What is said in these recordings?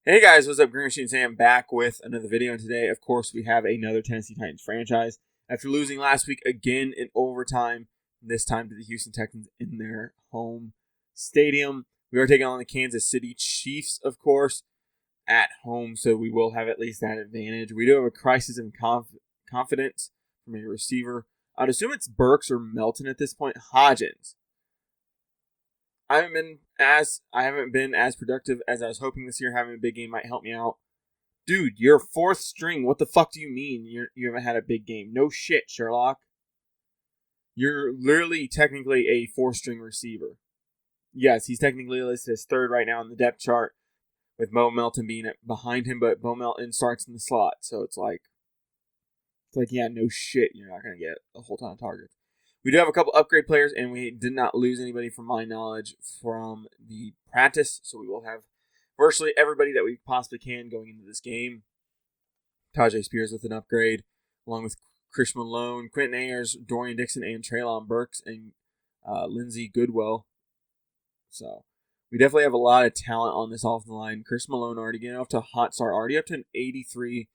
Hey guys, what's up? GreenMachineSam back with another video, and today, of course, we have another Tennessee Titans franchise. After losing last week again in overtime, this time to the Houston Texans in their home stadium, we are taking on the Kansas City Chiefs, of course, at home, so we will have at least that advantage. We do have a crisis in confidence from a receiver. I'd assume it's Burks or Melton at this point. Hodgins. I haven't been as productive as I was hoping this year. Having a big game might help me out. Dude, you're fourth string. What the fuck do you mean you haven't had a big game? No shit, Sherlock. You're literally technically a fourth string receiver. Yes, he's technically listed as third right now on the depth chart, with Bo Melton being behind him, but Bo Melton starts in the slot, so it's like yeah, no shit, you're not gonna get a whole ton of targets. We do have a couple upgrade players, and we did not lose anybody from my knowledge from the practice, so we will have virtually everybody that we possibly can going into this game. Tajay Spears with an upgrade, along with Chris Malone, Quentin Ayers, Dorian Dixon, and Treylon Burks, and Lindsey Goodwell. So we definitely have a lot of talent on this offensive line. Chris Malone already getting off to a hot start, already up to an 83.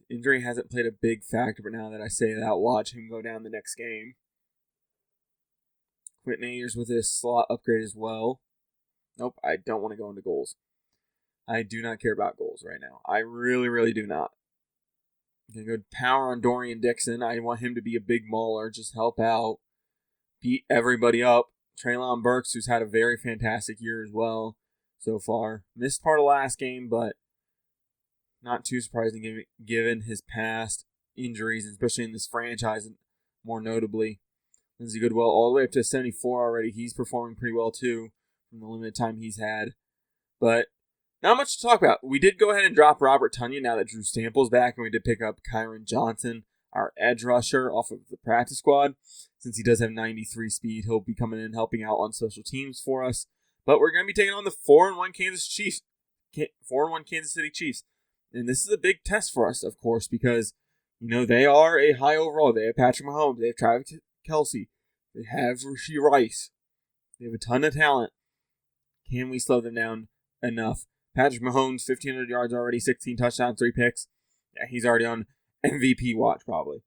Injury hasn't played a big factor, but now that I say that, watch him go down the next game. Quentin Ayers with his slot upgrade as well. Nope, I don't want to go into goals. I do not care about goals right now. I really, really do not. I'm going to go power on Dorian Dixon. I want him to be a big mauler, just help out, beat everybody up. Treylon Burks, who's had a very fantastic year as well so far. Missed part of last game, but not too surprising given his past injuries, especially in this franchise, and more notably. Lindsey Goodwell all the way up to 74 already. He's performing pretty well too from the limited time he's had. But not much to talk about. We did go ahead and drop Robert Tonyan now that Drew Stample's back, and we did pick up Kyron Johnson, our edge rusher, off of the practice squad. Since he does have 93 speed, he'll be coming in helping out on special teams for us. But we're going to be taking on the 4-1 Kansas City Chiefs. And this is a big test for us, of course, because, they are a high overall. They have Patrick Mahomes. They have Travis Kelce. They have Rashee Rice. They have a ton of talent. Can we slow them down enough? Patrick Mahomes, 1,500 yards already, 16 touchdowns, 3 picks. Yeah, he's already on MVP watch, probably.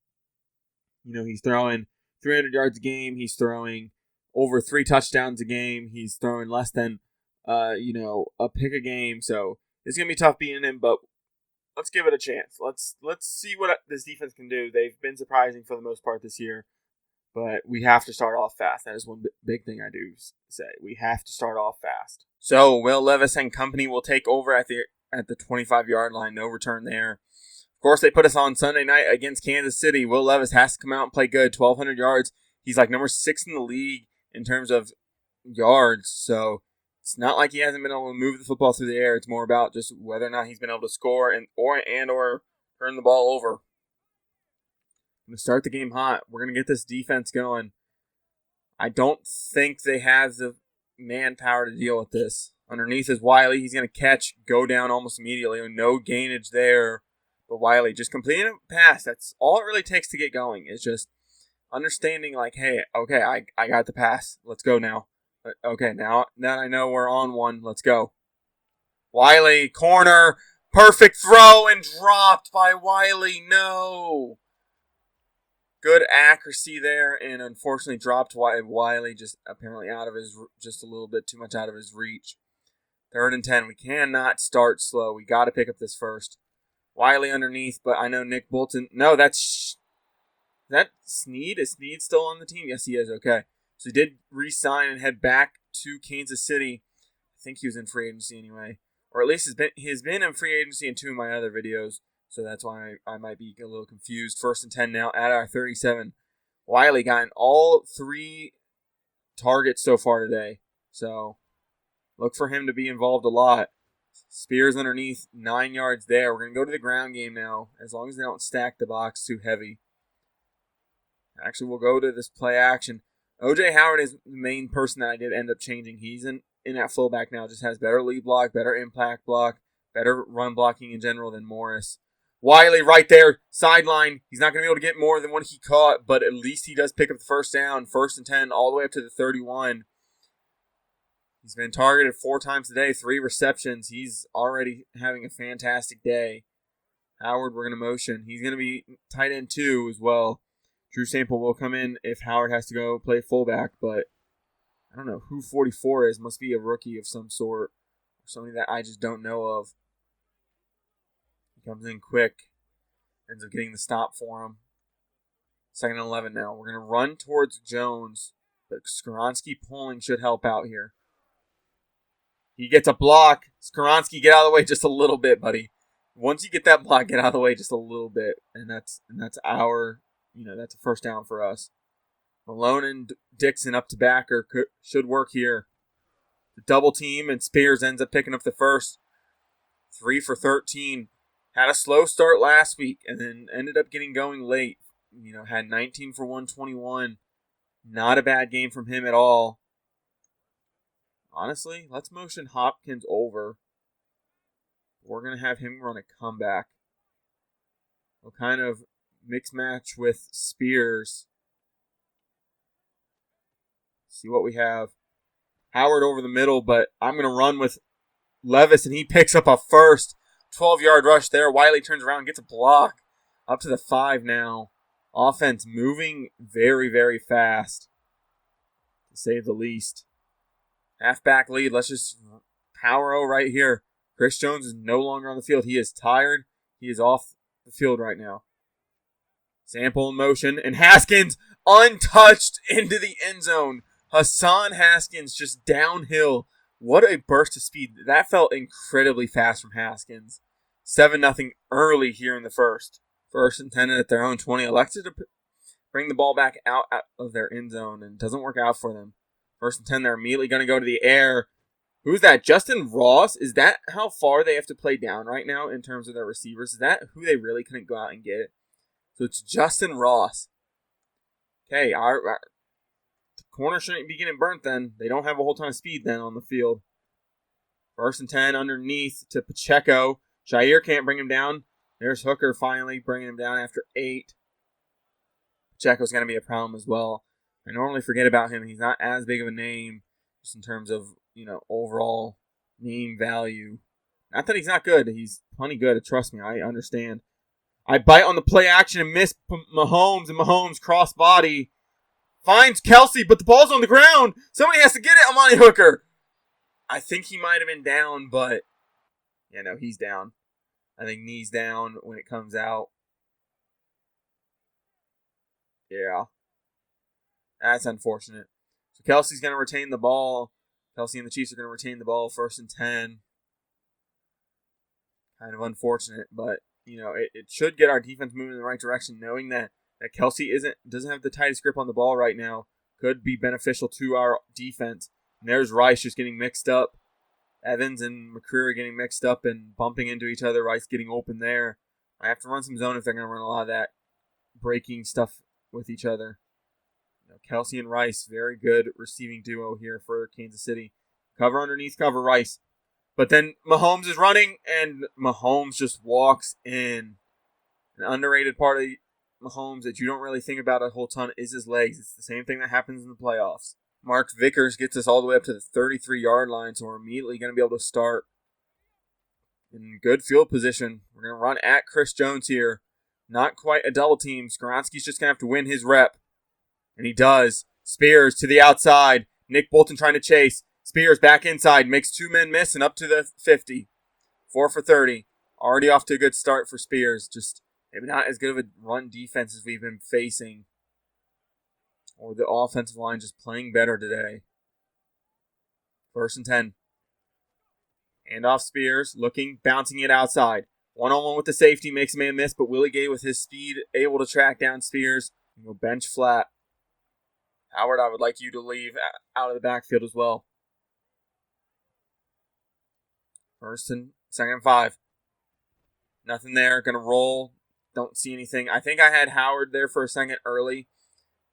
He's throwing 300 yards a game. He's throwing over 3 touchdowns a game. He's throwing less than, a pick a game. So it's going to be tough beating him, but let's give it a chance. Let's see what this defense can do. They've been surprising for the most part this year, but we have to start off fast. That is one big thing I do say. We have to start off fast. So Will Levis and company will take over at the 25-yard line. No return there. Of course, they put us on Sunday night against Kansas City. Will Levis has to come out and play good. 1,200 yards. He's like number 6 in the league in terms of yards. So it's not like he hasn't been able to move the football through the air. It's more about just whether or not he's been able to score or turn the ball over. I'm going to start the game hot. We're going to get this defense going. I don't think they have the manpower to deal with this. Underneath is Wiley. He's going to catch, go down almost immediately. No gainage there. But Wiley just completing a pass. That's all it really takes to get going. It's just understanding hey, okay, I got the pass. Let's go now. Okay, now that I know we're on one, let's go. Wiley, corner, perfect throw, and dropped by Wiley. No. Good accuracy there, and unfortunately dropped Wiley just apparently just a little bit too much out of his reach. 3rd and 10. We cannot start slow. We got to pick up this first. Wiley underneath, but I know Nick Bolton. No, is that Snead? Is Snead still on the team? Yes, he is. Okay. So he did re-sign and head back to Kansas City. I think he was in free agency anyway. Or at least he's been in free agency in 2 of my other videos. So that's why I might be a little confused. 1st and 10 now at our 37. Wiley got all 3 targets so far today. So look for him to be involved a lot. Spears underneath, 9 yards there. We're going to go to the ground game now, as long as they don't stack the box too heavy. Actually, we'll go to this play action. O.J. Howard is the main person that I did end up changing. He's in at fullback now. Just has better lead block, better impact block, better run blocking in general than Morris. Wiley right there, sideline. He's not going to be able to get more than what he caught, but at least he does pick up the first down. 1st and 10, all the way up to the 31. He's been targeted 4 times today, 3 receptions. He's already having a fantastic day. Howard, we're going to motion. He's going to be tight end 2 as well. Drew Sample will come in if Howard has to go play fullback, but I don't know who 44 is. Must be a rookie of some sort, or somebody that I just don't know of. He comes in quick, ends up getting the stop for him. 2nd and 11 now. We're going to run towards Jones, but Skoronski pulling should help out here. He gets a block. Skoronski, get out of the way just a little bit, buddy. Once you get that block, get out of the way just a little bit, and that's our, that's a first down for us. Malone and Dixon up to backer should work here. The double team, and Spears ends up picking up the first. 3 for 13. Had a slow start last week, and then ended up getting going late. Had 19 for 121. Not a bad game from him at all. Honestly, let's motion Hopkins over. We're going to have him run a comeback. We'll kind of mix match with Spears. See what we have. Howard over the middle, but I'm going to run with Levis, and he picks up a first. 12-yard rush there. Wiley turns around and gets a block. Up to the 5 now. Offense moving very, very fast, to say the least. Halfback lead. Let's just power-o right here. Chris Jones is no longer on the field. He is tired. He is off the field right now. Sample in motion, and Haskins untouched into the end zone. Hassan Haskins just downhill. What a burst of speed. That felt incredibly fast from Haskins. 7-0 early here in the first. 1st and 10 at their own 20. Elected to bring the ball back out of their end zone, and it doesn't work out for them. 1st and 10, they're immediately going to go to the air. Who's that? Justin Ross? Is that how far they have to play down right now in terms of their receivers? Is that who they really couldn't go out and get? So it's Justin Ross. Okay, our corner shouldn't be getting burnt then. They don't have a whole ton of speed then on the field. 1st and 10 underneath to Pacheco. Jair can't bring him down. There's Hooker finally bringing him down after 8. Pacheco's going to be a problem as well. I normally forget about him. He's not as big of a name just in terms of, overall name value. Not that he's not good. He's plenty good. Trust me, I understand. I bite on the play action and miss Mahomes, and Mahomes cross body. Finds Kelsey, but the ball's on the ground. Somebody has to get it, Amani Hooker. I think he might have been down, but he's down. I think knee's down when it comes out. Yeah. That's unfortunate. So Kelsey's going to retain the ball. Kelsey and the Chiefs are going to retain the ball 1st and 10. Kind of unfortunate, but, it should get our defense moving in the right direction, knowing that Kelsey doesn't have the tightest grip on the ball right now. Could be beneficial to our defense. And there's Rice just getting mixed up. Evans and McCreary getting mixed up and bumping into each other. Rice getting open there. I have to run some zone if they're going to run a lot of that breaking stuff with each other. Kelsey and Rice, very good receiving duo here for Kansas City. Cover underneath, cover Rice. But then Mahomes is running, and Mahomes just walks in. An underrated part of Mahomes that you don't really think about a whole ton is his legs. It's the same thing that happens in the playoffs. Mark Vickers gets us all the way up to the 33-yard line, so we're immediately going to be able to start in good field position. We're going to run at Chris Jones here. Not quite a double team. Skoronski's just going to have to win his rep. And he does. Spears to the outside. Nick Bolton trying to chase. Spears back inside. Makes 2 men miss and up to the 50. 4 for 30. Already off to a good start for Spears. Just maybe not as good of a run defense as we've been facing. Or the offensive line just playing better today. 1st and 10. Handoff Spears. Looking. Bouncing it outside. One-on-one with the safety. Makes a man miss. But Willie Gay with his speed able to track down Spears. And go bench flat. Howard, I would like you to leave out of the backfield as well. 1st and 2nd and 5. Nothing there. Going to roll. Don't see anything. I think I had Howard there for a second early,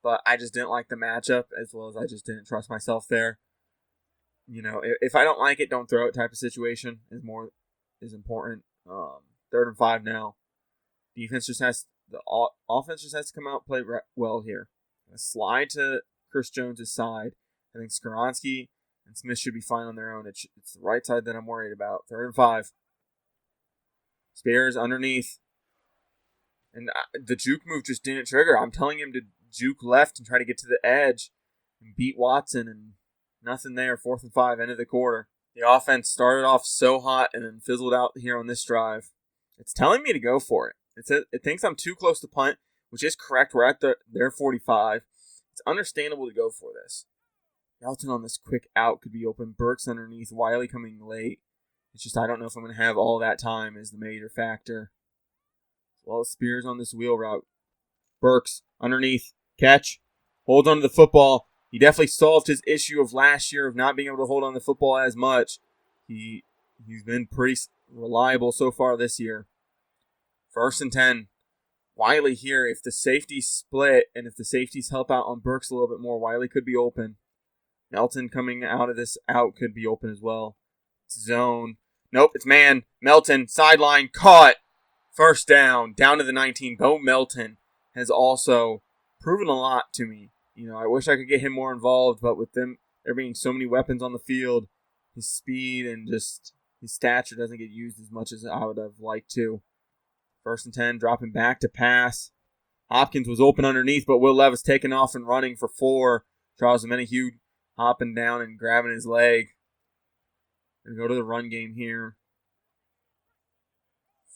but I just didn't like the matchup as well as I just didn't trust myself there. If I don't like it, don't throw it type of situation is important. 3rd and 5 now. The offense just has to come out and play well here. Slide to Chris Jones' side. I think Skoronski And Smith should be fine on their own. It's the right side that I'm worried about. 3rd and 5. Spears underneath. And the juke move just didn't trigger. I'm telling him to juke left and try to get to the edge and beat Watson, and nothing there. 4th and 5, end of the quarter. The offense started off so hot and then fizzled out here on this drive. It's telling me to go for it. It thinks I'm too close to punt, which is correct. We're at their 45. It's understandable to go for this. Melton on this quick out could be open. Burks underneath. Wiley coming late. It's just I don't know if I'm going to have all that time is the major factor. As well as Spears on this wheel route. Burks underneath. Catch. Holds onto the football. He definitely solved his issue of last year of not being able to hold on to the football as much. He's been pretty reliable so far this year. 1st and 10. Wiley here. If the safeties split and if the safeties help out on Burks a little bit more, Wiley could be open. Melton coming out of this out could be open as well. It's zone. Nope, it's man. Melton, sideline, caught. 1st down, down to the 19. Bo Melton has also proven a lot to me. I wish I could get him more involved, but with there being so many weapons on the field, his speed and just his stature doesn't get used as much as I would have liked to. 1st and 10, dropping back to pass. Hopkins was open underneath, but Will Levis taking off and running for 4. Charles Menahue hopping down and grabbing his leg. Gonna go to the run game here.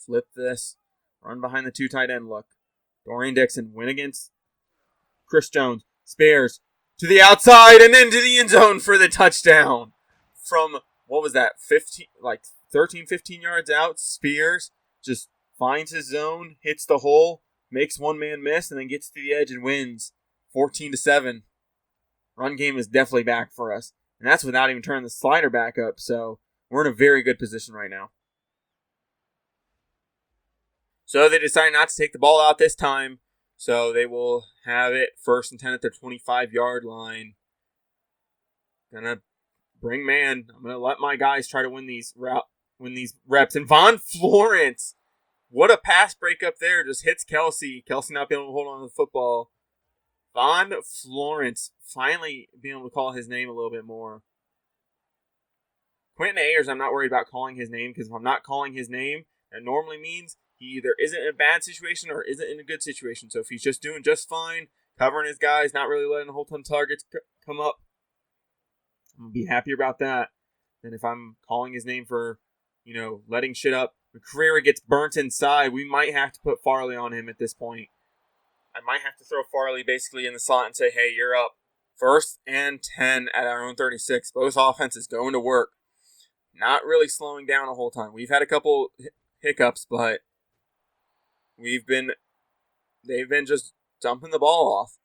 Flip this. Run behind the 2 tight end look. Dorian Dixon win against Chris Jones. Spears to the outside and then to the end zone for the touchdown. From, 13, 15 yards out, Spears just finds his zone, hits the hole, makes one man miss, and then gets to the edge and wins 14-7. Run game is definitely back for us. And that's without even turning the slider back up. So we're in a very good position right now. So they decide not to take the ball out this time. So they will have it 1st and 10 at their 25-yard line. Gonna bring man. I'm gonna let my guys try to win these reps. And Von Florence, what a pass breakup there. Just hits Kelsey. Kelsey not being able to hold on to the football. Von Florence finally being able to call his name a little bit more. Quentin Ayers, I'm not worried about calling his name, because if I'm not calling his name, that normally means he either isn't in a bad situation or isn't in a good situation. So if he's just doing just fine, covering his guys, not really letting a whole ton of targets come up, I'm going to be happier about that than if I'm calling his name for, letting shit up. McCreary gets burnt inside. We might have to put Farley on him at this point. I might have to throw Farley basically in the slot and say, hey, you're up. 1st and 10 at our own 36. Both offenses going to work. Not really slowing down a whole time. We've had a couple hiccups, but they've been just dumping the ball off.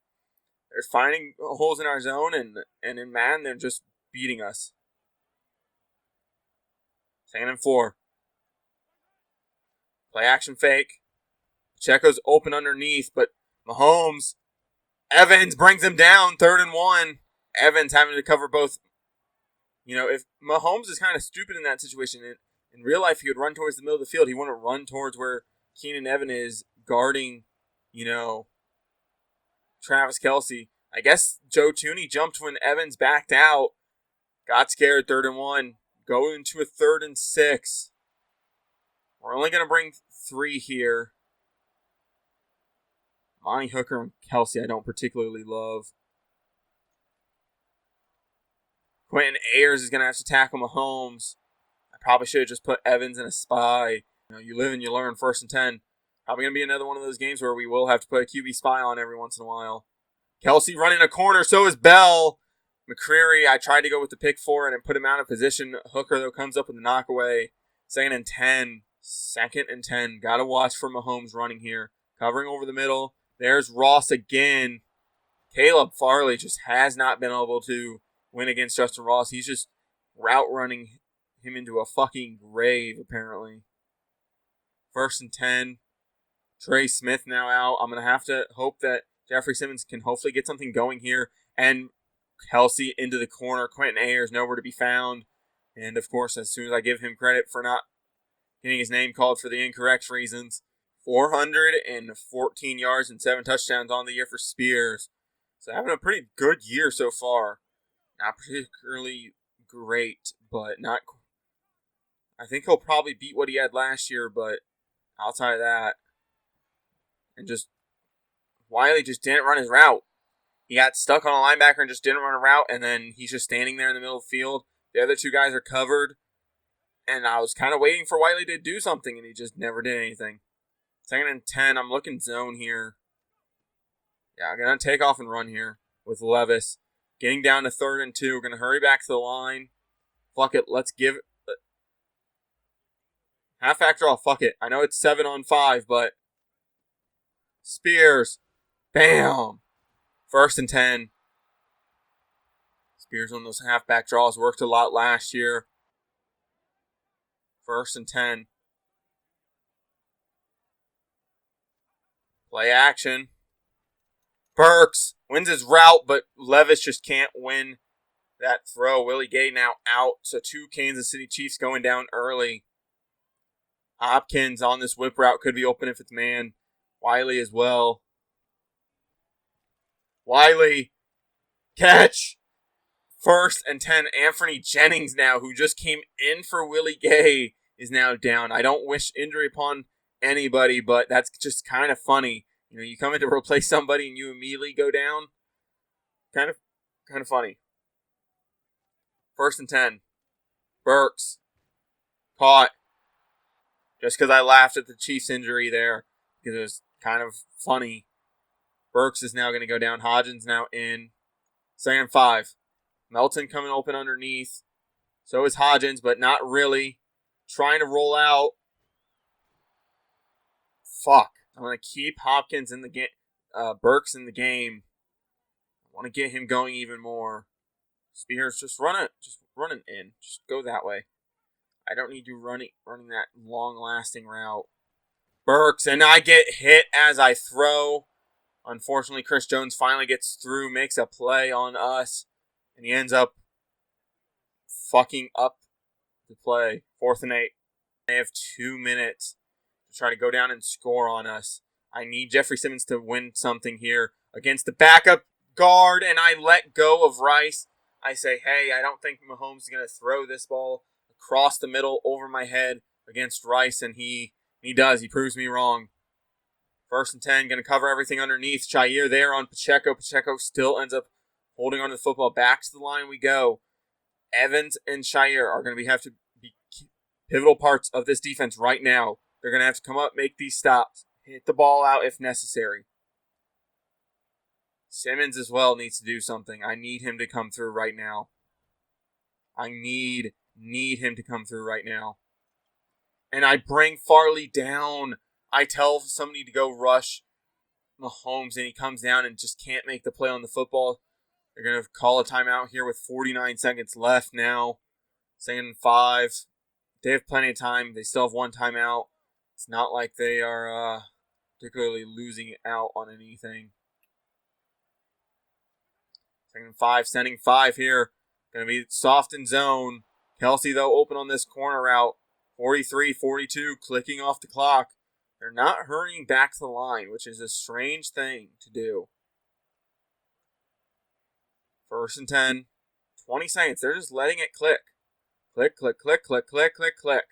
They're finding holes in our zone, and in Madden, they're just beating us. 2nd and 4. Play action fake. Pacheco's open underneath, but Mahomes, Evans brings him down. 3rd and 1. Evans having to cover both. If Mahomes is kind of stupid in that situation, in real life he would run towards the middle of the field. He wouldn't run towards where Keenan Evan is guarding, Travis Kelce. I guess Joe Tooney jumped when Evans backed out. Got scared. 3rd and 1. Go into a 3rd and 6. We're only going to bring 3 here. Monty Hooker and Kelce I don't particularly love. Quentin Ayers is going to have to tackle Mahomes. I probably should have just put Evans in a spy. You live and you learn. 1st and 10. Probably going to be another one of those games where we will have to put a QB spy on every once in a while. Kelce running a corner. So is Bell. McCreary, I tried to go with the pick 4 and put him out of position. Hooker, though, comes up with the knockaway. 2nd and 10. 2nd and 10. Got to watch for Mahomes running here. Covering over the middle. There's Ross again. Caleb Farley just has not been able to win against Justin Ross. He's just route running him into a fucking grave, apparently. 1st and 10. Trey Smith now out. I'm going to have to hope that Jeffrey Simmons can hopefully get something going here. And Kelce into the corner. Quentin Ayers nowhere to be found. And, of course, as soon as I give him credit for not getting his name called for the incorrect reasons, 414 yards and 7 touchdowns on the year for Spears. So having a pretty good year so far. Not particularly great, but not. I think he'll probably beat what he had last year, but outside of that, and just Wiley just didn't run his route. He got stuck on a linebacker and just didn't run a route, and then he's just standing there in the middle of the field. The other two guys are covered, and I was kind of waiting for Wiley to do something, and he just never did anything. 2nd and 10, I'm looking zone here. Yeah, I'm going to take off and run here with Levis. Getting down to 3rd and 2. We're going to hurry back to the line. Fuck it, let's give it. Halfback draw, fuck it. I know it's 7-on-5, but Spears. Bam. 1st and 10. Spears on those halfback draws worked a lot last year. 1st and 10. Play action. Burks wins his route, but Levis just can't win that throw. Willie Gay now out, so 2 Kansas City Chiefs going down early. Hopkins on this whip route could be open if it's man. Wiley as well. Wiley, catch. 1st and 10. Anthony Jennings now, who just came in for Willie Gay, is now down. I don't wish injury upon anybody, but that's just kind of funny. You know, you come in to replace somebody and you immediately go down. Kind of funny. 1st and 10. Burks. Caught. Just because I laughed at the Chiefs injury there, because it was kind of funny. Burks is now going to go down. Hodgins now in. 2nd and 5. Melton coming open underneath. So is Hodgins, but not really. Trying to roll out. Fuck. I'm going to keep Hopkins in the game. Burks in the game. I want to get him going even more. Spears, just run it. Just run it in. Just go that way. I don't need you running that long-lasting route. Burks, and I get hit as I throw. Unfortunately, Chris Jones finally gets through, makes a play on us, and he ends up fucking up the play. 4th and 8. They have 2 minutes to try to go down and score on us. I need Jeffrey Simmons to win something here against the backup guard, and I let go of Rice. I say, hey, I don't think Mahomes is going to throw this ball across the middle over my head against Rice, and he does. He proves me wrong. 1st and 10, going to cover everything underneath. Jair there on Pacheco. Pacheco still ends up holding on to the football. Back to the line we go. Evans and Jair are going to have to be pivotal parts of this defense right now. They're going to have to come up, make these stops, hit the ball out if necessary. Simmons as well needs to do something. I need him to come through right now. I need him to come through right now. And I bring Farley down. I tell somebody to go rush Mahomes, and he comes down and just can't make the play on the football. They're going to call a timeout here with 49 seconds left now. 2nd and 5. They have plenty of time. They still have 1 timeout. It's not like they are particularly losing out on anything. 2nd and 5. Sending 5 here. Going to be soft in zone. Kelsey, though, open on this corner route. 43-42, clicking off the clock. They're not hurrying back to the line, which is a strange thing to do. 1st and 10. 20 seconds. They're just letting it click. Click, click, click, click, click, click, click.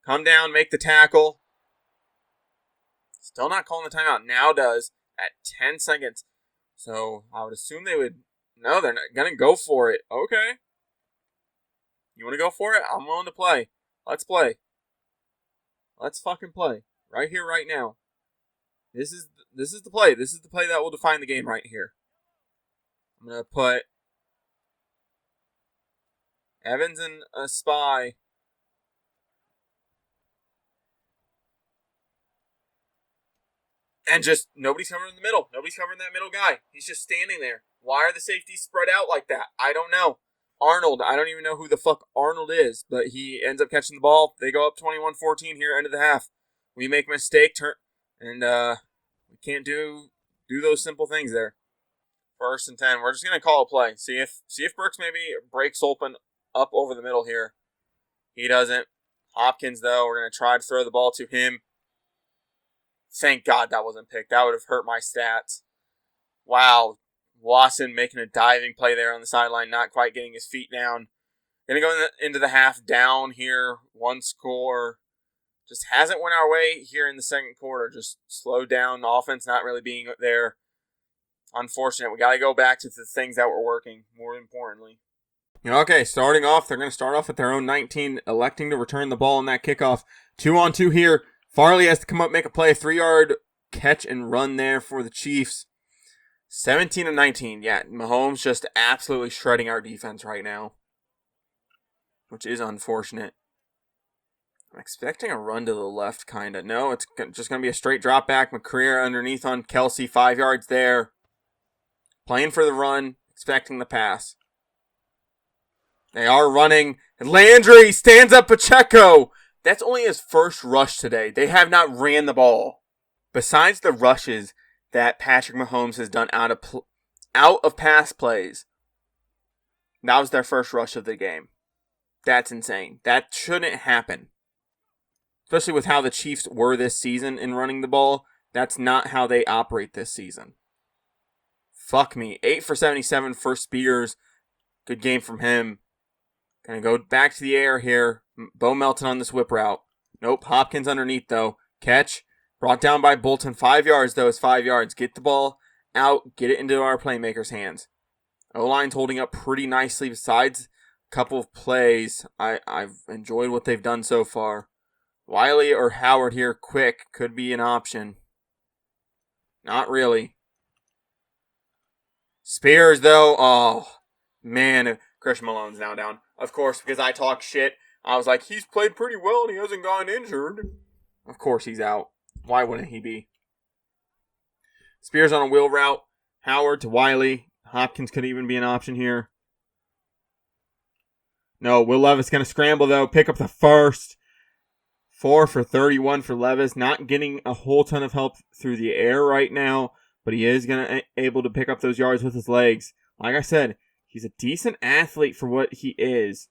Come down, make the tackle. Still not calling the timeout. Now does at 10 seconds. So I would assume they would. No, they're not going to go for it. Okay. You want to go for it? I'm willing to play. Let's play. Let's fucking play. Right here, right now. This is the play. This is the play that will define the game right here. I'm going to put Evans and a spy. And just nobody's covering in the middle. Nobody's covering that middle guy. He's just standing there. Why are the safeties spread out like that? I don't know. Arnold, I don't even know who the fuck Arnold is, but he ends up catching the ball. They go up 21-14 here, end of the half. We make a mistake, and we can't do those simple things there. 1st and 10. We're just gonna call a play. See if Brooks maybe breaks open up over the middle here. He doesn't. Hopkins, though, we're gonna try to throw the ball to him. Thank God that wasn't picked. That would have hurt my stats. Wow. Wasson making a diving play there on the sideline, not quite getting his feet down. Going to go into the half down here. One score. Just hasn't went our way here in the second quarter. Just slowed down. The offense not really being there. Unfortunate. We got to go back to the things that were working, more importantly. Okay, starting off, they're going to start off at their own 19, electing to return the ball on that kickoff. 2-on-2 here. Farley has to come up, make a play. 3-yard catch and run there for the Chiefs. 17-19. Yeah, Mahomes just absolutely shredding our defense right now, which is unfortunate. I'm expecting a run to the left, kind of. No, it's just going to be a straight drop back. McCreer underneath on Kelsey, 5 yards there. Playing for the run, expecting the pass. They are running. And Landry stands up Pacheco. That's only his first rush today. They have not ran the ball. Besides the rushes that Patrick Mahomes has done out of pass plays, that was their first rush of the game. That's insane. That shouldn't happen. Especially with how the Chiefs were this season in running the ball. That's not how they operate this season. Fuck me. 8 for 77 for Spears. Good game from him. Gonna go back to the air here. Bo Melton on this whip route. Nope. Hopkins underneath though. Catch. Brought down by Bolton. 5 yards though. It's 5 yards. Get the ball out. Get it into our playmakers' hands. O-line's holding up pretty nicely. Besides a couple of plays, I've enjoyed what they've done so far. Wiley or Howard here quick could be an option. Not really. Spears though. Oh, man. Christian Malone's now down. Of course, because I talk shit, I was like, he's played pretty well and he hasn't gone injured. Of course he's out. Why wouldn't he be? Spears on a wheel route. Howard to Wiley. Hopkins could even be an option here. No, Will Levis going to scramble though. Pick up the first. 4 for 31 for Levis. Not getting a whole ton of help through the air right now, but he is able to pick up those yards with his legs. Like I said, he's a decent athlete for what he is.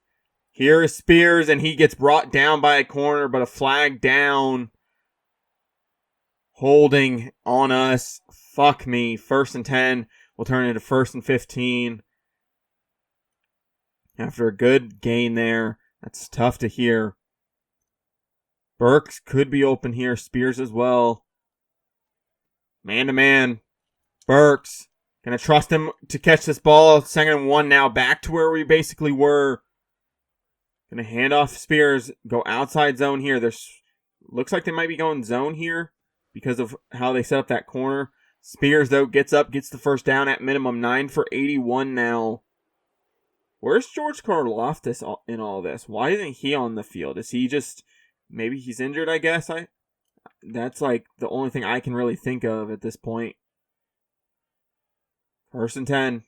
Here is Spears, and he gets brought down by a corner, but a flag down. Holding on us. Fuck me. 1st and 10 will turn into 1st and 15. After a good gain there. That's tough to hear. Burks could be open here. Spears as well. Man to man. Burks. Gonna trust him to catch this ball. 2nd and 1 now. Back to where we basically were. Gonna hand off Spears. Go outside zone here. Looks like they might be going zone here because of how they set up that corner. Spears, though, gets up, gets the first down at minimum. 9 for 81 now. Where's George Karlaftis in all this? Why isn't he on the field? Is he just... Maybe he's injured, I guess. That's like the only thing I can really think of at this point. 1st and 10.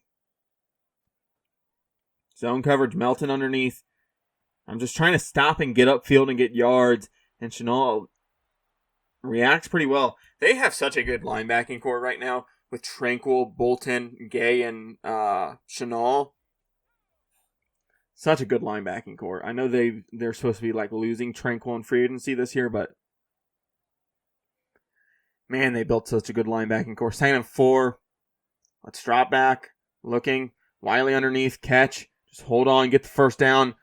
Zone coverage, Melton underneath. I'm just trying to stop and get upfield and get yards. And Chenal reacts pretty well. They have such a good linebacking core right now with Tranquil, Bolton, Gay, and Chenal. Such a good linebacking core. I know they're supposed to be like losing Tranquil and free agency this year, but man, they built such a good linebacking core. 2nd and 4. Let's drop back. Looking. Wiley underneath. Catch. Just hold on. Get the first down.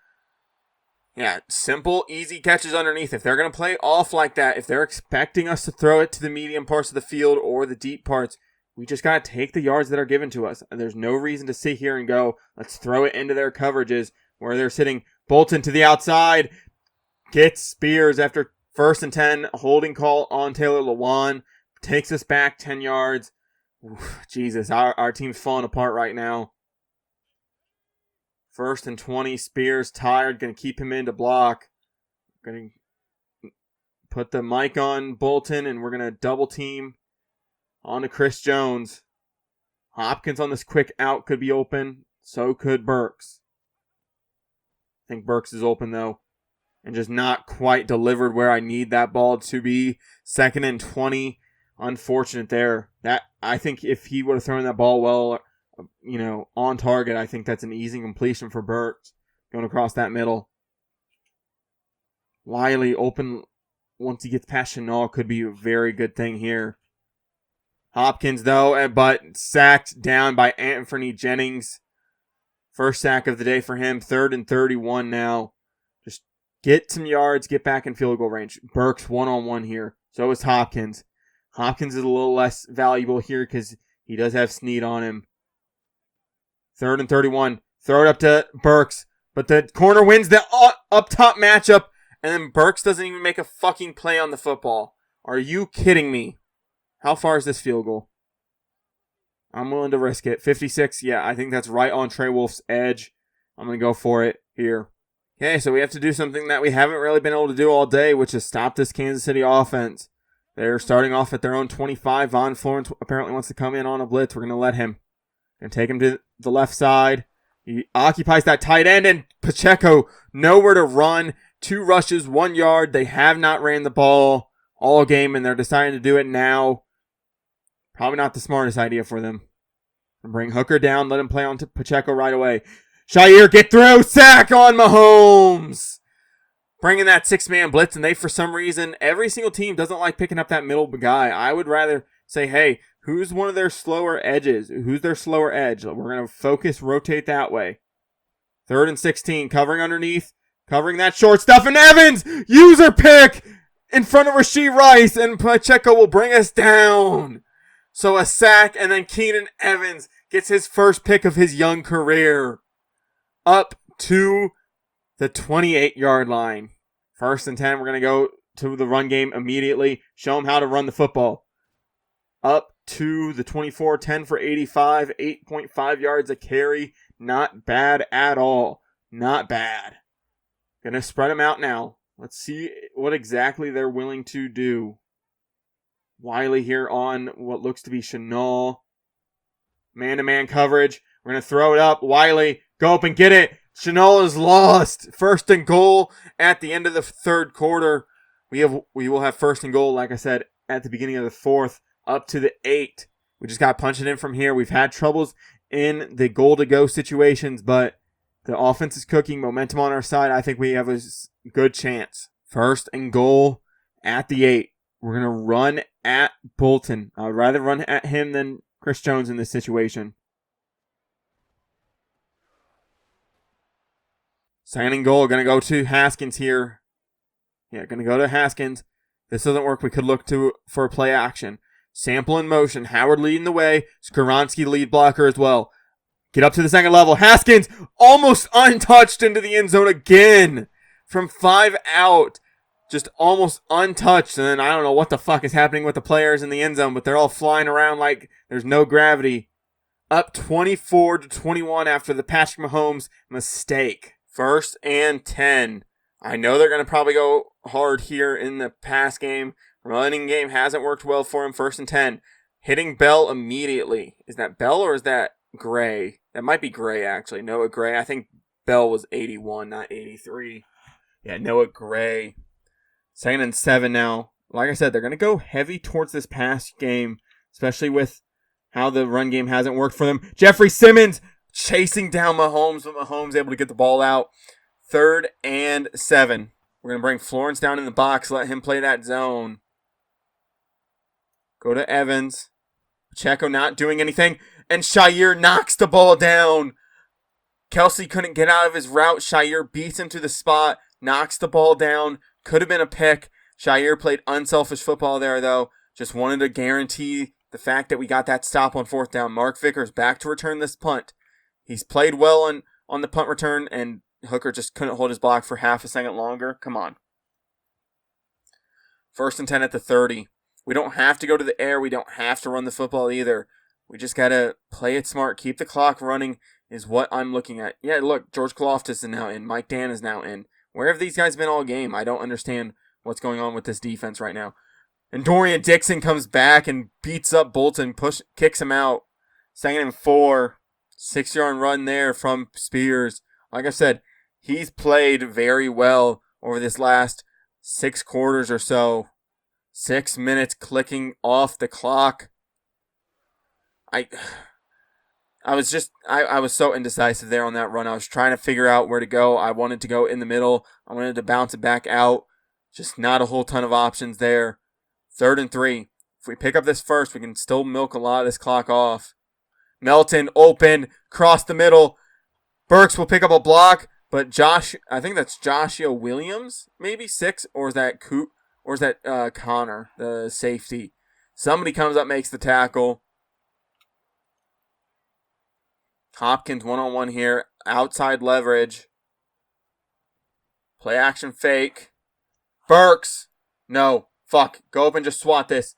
Yeah, simple, easy catches underneath. If they're going to play off like that, if they're expecting us to throw it to the medium parts of the field or the deep parts, we just got to take the yards that are given to us. And there's no reason to sit here and go, let's throw it into their coverages where they're sitting. Bolton to the outside. Gets Spears after 1st and 10. Holding call on Taylor Lewan. Takes us back 10 yards. Oof, Jesus, our team's falling apart right now. 1st and 20. Spears tired. Going to keep him in to block. Going to put the mic on Bolton, and we're going to double team on to Chris Jones. Hopkins on this quick out could be open. So could Burks. I think Burks is open, though. And just not quite delivered where I need that ball to be. 2nd and 20. Unfortunate there. I think if he would have thrown that ball well, on target, I think that's an easy completion for Burks. Going across that middle. Wiley open once he gets past Chenal could be a very good thing here. Hopkins, though, but sacked down by Anthony Jennings. First sack of the day for him. 3rd and 31 now. Just get some yards, get back in field goal range. Burks one-on-one here. So is Hopkins. Hopkins is a little less valuable here because he does have Snead on him. 3rd and 31. Throw it up to Burks. But the corner wins the up-top matchup. And then Burks doesn't even make a fucking play on the football. Are you kidding me? How far is this field goal? I'm willing to risk it. 56, yeah, I think that's right on Trey Wolf's edge. I'm going to go for it here. Okay, so we have to do something that we haven't really been able to do all day, which is stop this Kansas City offense. They're starting off at their own 25. Von Florence apparently wants to come in on a blitz. We're going to let him. Going to take him to the left side. He occupies that tight end, and Pacheco nowhere to run. 2 rushes, 1 yard. They have not ran the ball all game, and they're deciding to do it now. Probably not the smartest idea for them. Bring Hooker down. Let him play on to Pacheco right away. Shair, get through. Sack on Mahomes. Bringing that 6-man blitz, and they, for some reason, every single team doesn't like picking up that middle guy. I would rather say, hey, who's one of their slower edges? Who's their slower edge? We're going to focus, rotate that way. 3rd and 16. Covering underneath. Covering that short stuff. And Evans, user pick in front of Rashee Rice, and Pacheco will bring us down. So a sack, and then Keenan Evans gets his first pick of his young career. Up to the 28-yard line. 1st and 10, we're going to go to the run game immediately. Show them how to run the football. Up to the 24, 10 for 85, 8.5 yards a carry. Not bad at all. Not bad. Going to spread them out now. Let's see what exactly they're willing to do. Wiley here on what looks to be Chenal. Man-to-man coverage. We're going to throw it up. Wiley, go up and get it. Chenal is lost. 1st and goal at the end of the 3rd quarter. We will have 1st and goal, like I said, at the beginning of the 4th, up to the 8. We just got punched in from here. We've had troubles in the goal-to-go situations, but the offense is cooking. Momentum on our side. I think we have a good chance. 1st and goal at the 8. We're going to run at Bolton. I would rather run at him than Chris Jones in this situation. 2nd and goal. Going to go to Haskins here. Yeah, going to go to Haskins. This doesn't work. We could look for a play action. Sample in motion. Howard leading the way. Skoronski lead blocker as well. Get up to the 2nd level. Haskins almost untouched into the end zone again. From 5 out. Just almost untouched, and then I don't know what the fuck is happening with the players in the end zone, but they're all flying around like there's no gravity. Up 24-21 after the Patrick Mahomes mistake. 1st and 10. I know they're going to probably go hard here in the pass game. Running game hasn't worked well for him. 1st and 10. Hitting Bell immediately. Is that Bell or is that Gray? That might be Gray, actually. Noah Gray. I think Bell was 81, not 83. Yeah, Noah Gray. 2nd and 7 now. Like I said, they're going to go heavy towards this pass game, especially with how the run game hasn't worked for them. Jeffrey Simmons chasing down Mahomes, but Mahomes able to get the ball out. 3rd and 7. We're going to bring Florence down in the box, let him play that zone. Go to Evans. Pacheco not doing anything, and Shair knocks the ball down. Kelsey couldn't get out of his route. Shair beats him to the spot, knocks the ball down. Could have been a pick. Shair played unselfish football there, though. Just wanted to guarantee the fact that we got that stop on 4th down. Mark Vickers back to return this punt. He's played well on the punt return, and Hooker just couldn't hold his block for half a second longer. Come on. 1st and 10 at the 30. We don't have to go to the air. We don't have to run the football either. We just got to play it smart. Keep the clock running is what I'm looking at. Yeah, look, George Kaloftis is now in. Mike Dan is now in. Where have these guys been all game? I don't understand what's going on with this defense right now. And Dorian Dixon comes back and beats up Bolton, kicks him out. 2nd and 4. 6-yard run there from Spears. Like I said, he's played very well over this last 6 quarters or so. 6 minutes clicking off the clock. I was so indecisive there on that run. I was trying to figure out where to go. I wanted to go in the middle. I wanted to bounce it back out. Just not a whole ton of options there. 3rd and 3. If we pick up this first, we can still milk a lot of this clock off. Melton, open, cross the middle. Burks will pick up a block, but I think that's Joshua Williams, maybe 6, or is that Connor, the safety? Somebody comes up, makes the tackle. Hopkins one-on-one here, outside leverage. Play action fake. Burks, no, fuck, go up and just swat this.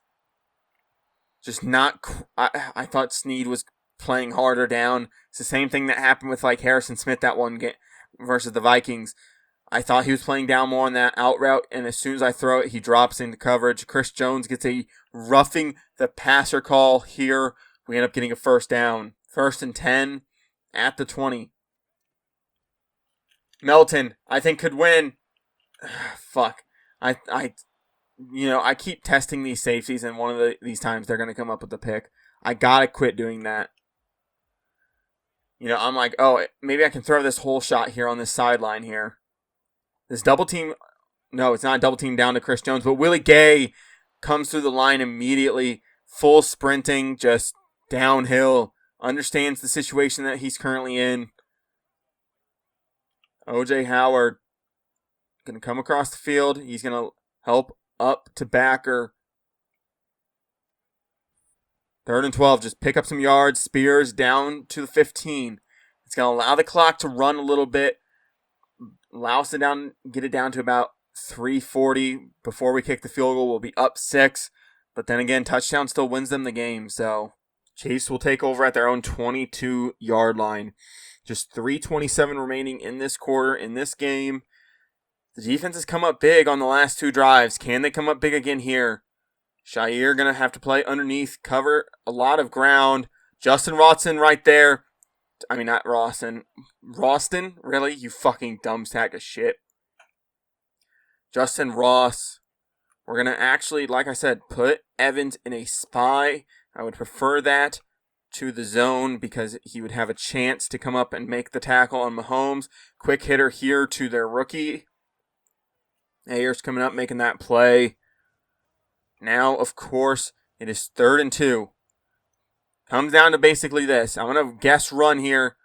Just not, I thought Snead was playing harder down. It's the same thing that happened with like Harrison Smith that one game versus the Vikings. I thought he was playing down more on that out route, and as soon as I throw it, he drops into coverage. Chris Jones gets a roughing the passer call here. We end up getting a first down. 1st and 10 at the 20. Melton, I think, could win. Fuck. I keep testing these safeties, and one of these times they're going to come up with the pick. I got to quit doing that. I'm like, oh, maybe I can throw this whole shot here on this sideline here. This double team, no, it's not a double team down to Chris Jones, but Willie Gay comes through the line immediately, full sprinting, just downhill, understands the situation that he's currently in. O.J. Howard going to come across the field. He's going to help up to backer. 3rd and 12, just pick up some yards. Spears down to the 15. It's going to allow the clock to run a little bit. Allow us to get it down to about 3:40 before we kick the field goal. We'll be up 6. But then again, touchdown still wins them the game. So Chiefs will take over at their own 22-yard line. Just 3:27 remaining in this quarter, in this game. The defense has come up big on the last 2 drives. Can they come up big again here? Shair going to have to play underneath, cover a lot of ground. Justin Roston right there. I mean, not Roston. Roston? Really? You fucking dumb sack of shit. Justin Ross. We're going to actually, like I said, put Evans in a spy. I would prefer that to the zone because he would have a chance to come up and make the tackle on Mahomes. Quick hitter here to their rookie. Ayers coming up, making that play. Now, of course, it is 3rd and 2. Comes down to basically this. I'm going to guess run here.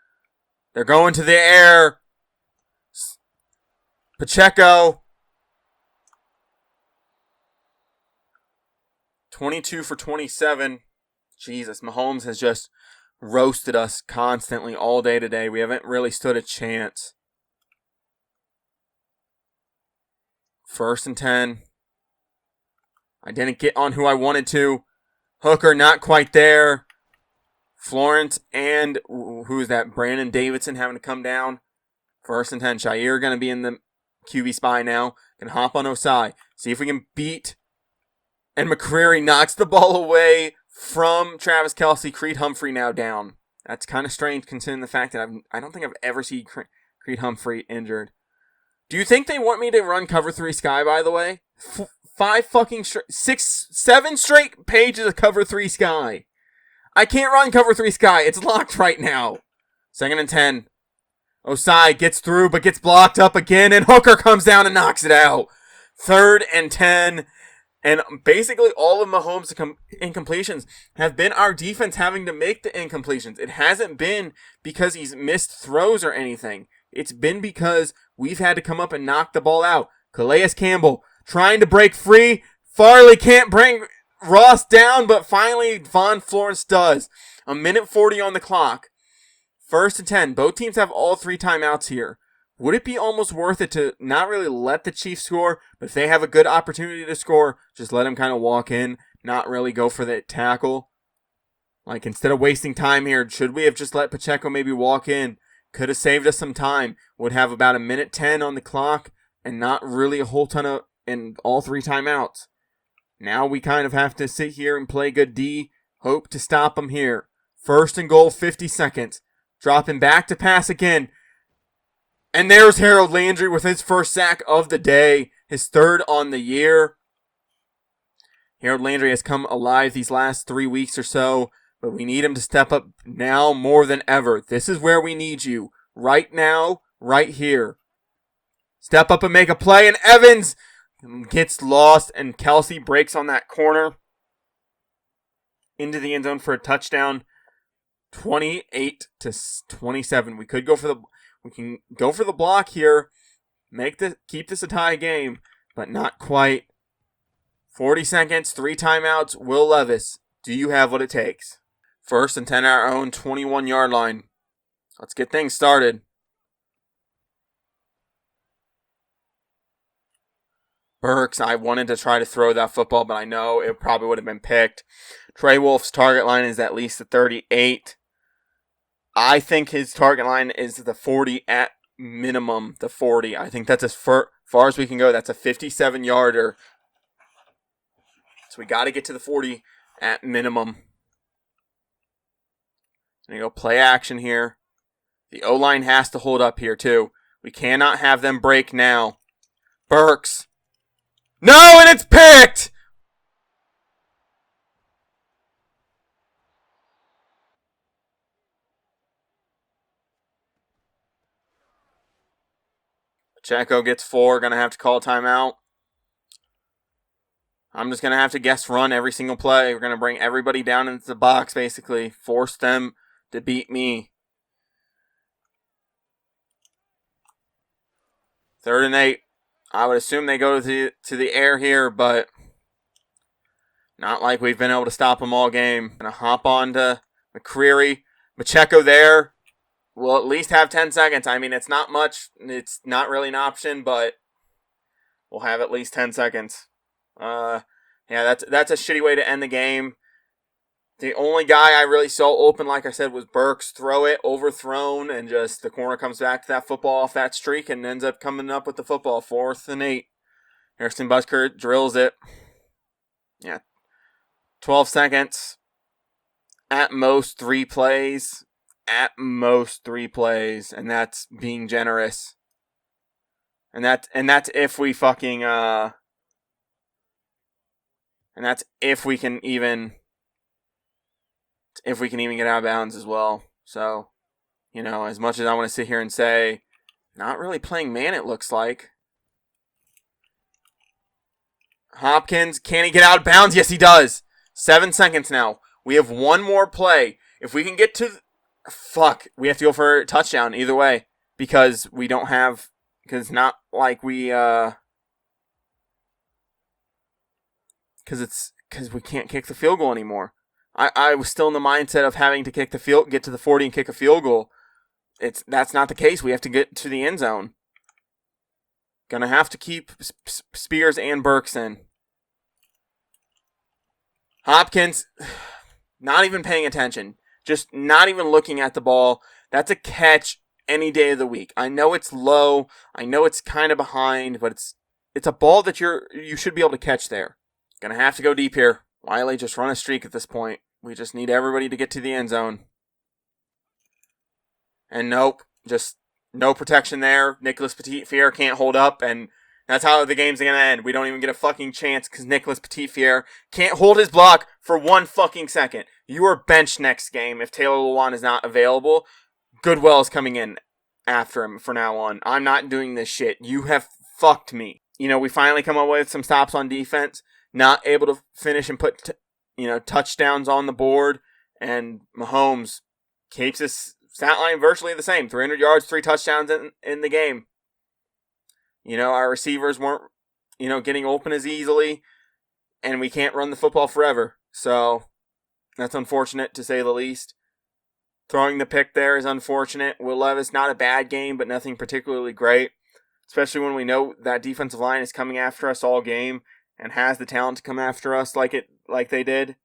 They're going to the air. Pacheco. 22 for 27. Jesus, Mahomes has just roasted us constantly all day today. We haven't really stood a chance. 1st and 10. I didn't get on who I wanted to. Hooker not quite there. Florence and who's that? Brandon Davidson having to come down. 1st and 10. Shair going to be in the QB spy now. Can hop on Osai. See if we can beat. And McCreary knocks the ball away from Travis Kelce. Creed Humphrey now down. That's kind of strange considering the fact that I don't think I've ever seen Creed Humphrey injured. Do you think they want me to run cover 3 sky, by the way? 7 straight pages of cover 3 sky. I can't run cover 3 sky. It's locked right now. 2nd and 10. Osai gets through but gets blocked up again, and Hooker comes down and knocks it out. 3rd and 10. And basically all of Mahomes' incompletions have been our defense having to make the incompletions. It hasn't been because he's missed throws or anything. It's been because we've had to come up and knock the ball out. Calais Campbell trying to break free. Farley can't bring Ross down, but finally Von Florence does. 1:40 on the clock. 1st and 10. Both teams have all 3 timeouts here. Would it be almost worth it to not really let the Chiefs score, but if they have a good opportunity to score, just let them kind of walk in, not really go for the tackle? Like, instead of wasting time here, should we have just let Pacheco maybe walk in? Could have saved us some time. Would have about 1:10 on the clock and not really a whole ton of, and all 3 timeouts. Now we kind of have to sit here and play good D. Hope to stop them here. 1st and goal, 50 seconds. Dropping back to pass again. And there's Harold Landry with his first sack of the day. His 3rd on the year. Harold Landry has come alive these last 3 weeks or so. But we need him to step up now more than ever. This is where we need you. Right now, right here. Step up and make a play. And Evans gets lost. And Kelce breaks on that corner. into the end zone for a touchdown. 28-27. We can go for the block here. Keep this a tie game, but not quite. 40 seconds, 3 timeouts. Will Levis, do you have what it takes? First and 10 at our own 21-yard line. Let's get things started. Burks, I wanted to try to throw that football, but I know it probably would have been picked. Trey Wolf's target line is at least the 38. I think his target line is the 40 at minimum, the 40. I think that's as far as we can go. That's a 57-yarder. So we got to get to the 40 at minimum. There you go, play action here. The O-line has to hold up here too. We cannot have them break now. Burks. No, and it's picked! Pacheco gets 4, gonna have to call timeout. I'm just gonna have to guess run every single play. We're gonna bring everybody down into the box, basically. Force them to beat me. 3rd and 8. I would assume they go to the air here, but not like we've been able to stop them all game. Gonna hop on to McCreary. Pacheco there. We'll at least have 10 seconds. I mean, it's not much. It's not really an option, but we'll have at least 10 seconds. Yeah, that's a shitty way to end the game. The only guy I really saw open, like I said, was Burks. Throw it, overthrown, and just the corner comes back to that football off that streak and ends up coming up with the football. 4th and 8. Harrison Busker drills it. Yeah. 12 seconds. At most 3 plays. At most 3 plays. And that's being generous. And that's if we fucking and that's if we can even get out of bounds as well. So, as much as I want to sit here and say, not really playing man, it looks like. Hopkins, can he get out of bounds? Yes, he does. 7 seconds now. We have 1 more play. If we can get to... we have to go for a touchdown either way. Because we don't have... Because it's not like we... Because we can't kick the field goal anymore. I was still in the mindset of having to get to the 40 and kick a field goal. That's not the case. We have to get to the end zone. Gonna have to keep Spears and Burks in. Hopkins, not even paying attention. Just not even looking at the ball. That's a catch any day of the week. I know it's low. I know it's kind of behind, but it's a ball that you should be able to catch there. Gonna have to go deep here. Wiley just run a streak at this point. We just need everybody to get to the end zone. And nope, just no protection there. Nicholas Petitfier can't hold up, and that's how the game's gonna end. We don't even get a fucking chance because Nicholas Petitfier can't hold his block for 1 fucking second. You are benched next game if Taylor Lewan is not available. Goodwell is coming in after him from now on. I'm not doing this shit. You have fucked me. We finally come up with some stops on defense. Not able to finish and put, touchdowns on the board. And Mahomes keeps his stat line virtually the same. 300 yards, 3 touchdowns in the game. Our receivers weren't, getting open as easily. And we can't run the football forever. So, that's unfortunate to say the least. Throwing the pick there is unfortunate. Will Levis, not a bad game, but nothing particularly great. Especially when we know that defensive line is coming after us all game. And has the talent to come after us like they did.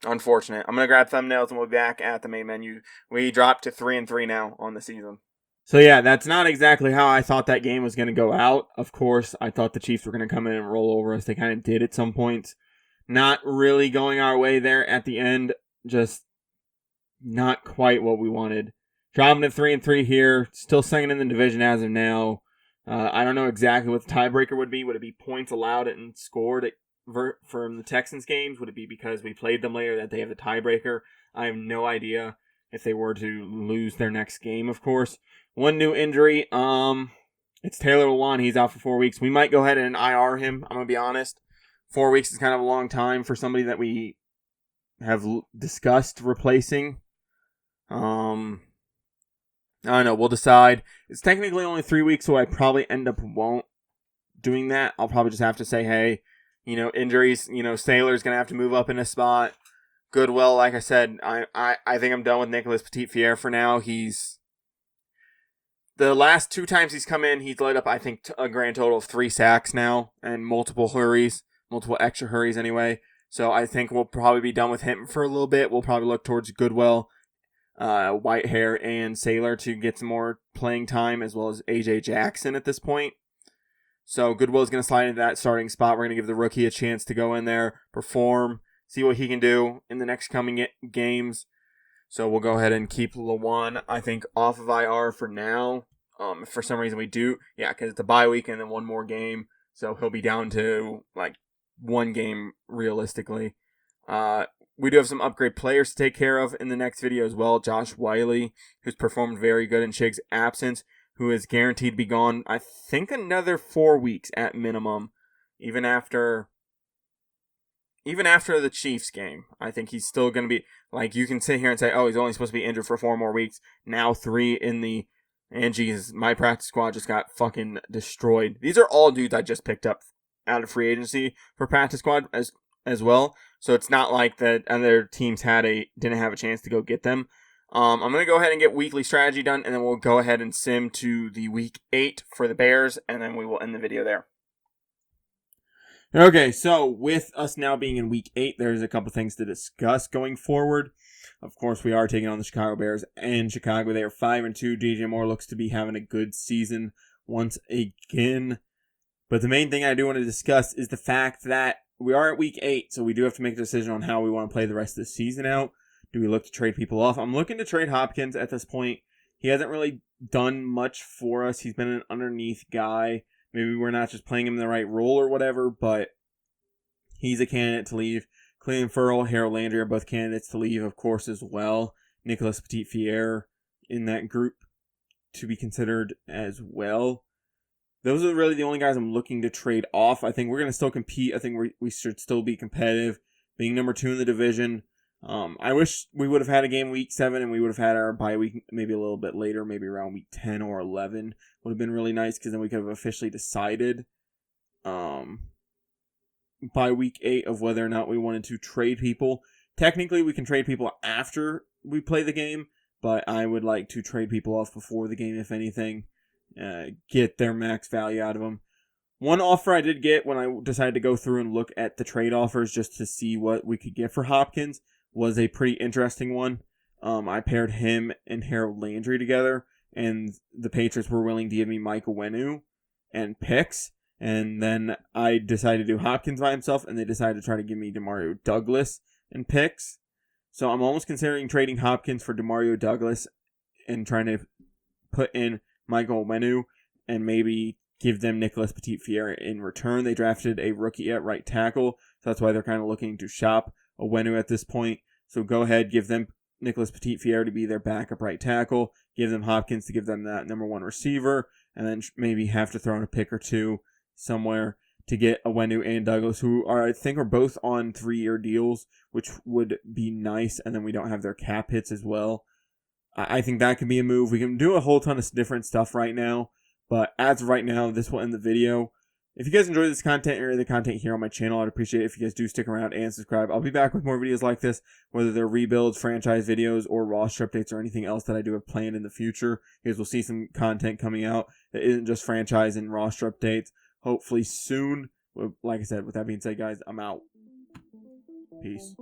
Unfortunate. I'm going to grab thumbnails and we'll be back at the main menu. We dropped to 3-3 now on the season. So yeah, that's not exactly how I thought that game was going to go out. Of course, I thought the Chiefs were going to come in and roll over us. They kind of did at some points. Not really going our way there at the end. Just not quite what we wanted. Dropping to 3-3 here. Still second in the division as of now. I don't know exactly what the tiebreaker would be. Would it be points allowed and scored from the Texans games? Would it be because we played them later that they have the tiebreaker? I have no idea if they were to lose their next game, of course. 1 new injury. It's Taylor Lewan. He's out for 4 weeks. We might go ahead and IR him. I'm going to be honest. 4 weeks is kind of a long time for somebody that we have discussed replacing. I don't know. We'll decide. It's technically only 3 weeks, so I probably end up won't doing that. I'll probably just have to say, hey, injuries. Sailor's gonna have to move up in a spot. Goodwill, like I said, I think I'm done with Nicholas Petit-Fier for now. The last 2 times he's come in, he's led up, I think, a grand total of 3 sacks now and multiple extra hurries anyway. So I think we'll probably be done with him for a little bit. We'll probably look towards Goodwill, Whitehair, and Sailor to get some more playing time, as well as AJ Jackson at this point. So Goodwill is going to slide into that starting spot. We're going to give the rookie a chance to go in there, perform, see what he can do in the next coming games. So we'll go ahead and keep Lawan, I think, off of IR for now. If for some reason we do, because it's a bye week and then 1 more game. So he'll be down to, 1 game realistically. We do have some upgrade players to take care of in the next video as well. Josh Wiley, who's performed very good in Chig's absence, who is guaranteed to be gone, I think, another 4 weeks at minimum, even after the Chiefs game. I think he's still going to be, you can sit here and say, oh, he's only supposed to be injured for 4 more weeks. Now 3 and Jesus, my practice squad just got fucking destroyed. These are all dudes I just picked up out of free agency for practice squad as well. So it's not like that other teams didn't have a chance to go get them. I'm going to go ahead and get weekly strategy done, and then we'll go ahead and sim to the week 8 for the Bears, and then we will end the video there. Okay, so with us now being in week 8, there's a couple things to discuss going forward. Of course, we are taking on the Chicago Bears in Chicago. They are 5-2. DJ Moore looks to be having a good season once again. But the main thing I do want to discuss is the fact that we are at week 8, so we do have to make a decision on how we want to play the rest of the season out. Do we look to trade people off? I'm looking to trade Hopkins at this point. He hasn't really done much for us. He's been an underneath guy. Maybe we're not just playing him in the right role or whatever, but he's a candidate to leave. Cleveland Ferrell, Harold Landry are both candidates to leave, of course, as well. Nicholas Petit-Fier in that group to be considered as well. Those are really the only guys I'm looking to trade off. I think we're going to still compete. I think we should still be competitive. Being number 2 in the division. I wish we would have had a game week 7 and we would have had our bye week maybe a little bit later, maybe around week 10 or 11. Would have been really nice because then we could have officially decided by week 8 of whether or not we wanted to trade people. Technically, we can trade people after we play the game, but I would like to trade people off before the game, if anything. Get their max value out of them. One offer I did get when I decided to go through and look at the trade offers just to see what we could get for Hopkins was a pretty interesting one. I paired him and Harold Landry together, and the Patriots were willing to give me Michael Wenu and picks, and then I decided to do Hopkins by himself, and they decided to try to give me Demario Douglas and picks. So I'm almost considering trading Hopkins for Demario Douglas and trying to put in Michael Wenu and maybe give them Nicholas Petit-Fier in return. They drafted a rookie at right tackle, so that's why they're kind of looking to shop Wenu at this point. So go ahead, give them Nicholas Petit-Fier to be their backup right tackle, give them Hopkins to give them that number 1 receiver, and then maybe have to throw in a pick or 2 somewhere to get Wenu and Douglas, who I think are both on 3-year deals, which would be nice, and then we don't have their cap hits as well. I think that could be a move. We can do a whole ton of different stuff right now, but as of right now, this will end the video. If you guys enjoy this content or the content here on my channel, I'd appreciate it if you guys do stick around and subscribe. I'll be back with more videos like this, whether they're rebuilds, franchise videos, or roster updates, or anything else that I do have planned in the future. You guys will see some content coming out that isn't just franchise and roster updates, hopefully soon. Like I said, with that being said, guys, I'm out. Peace.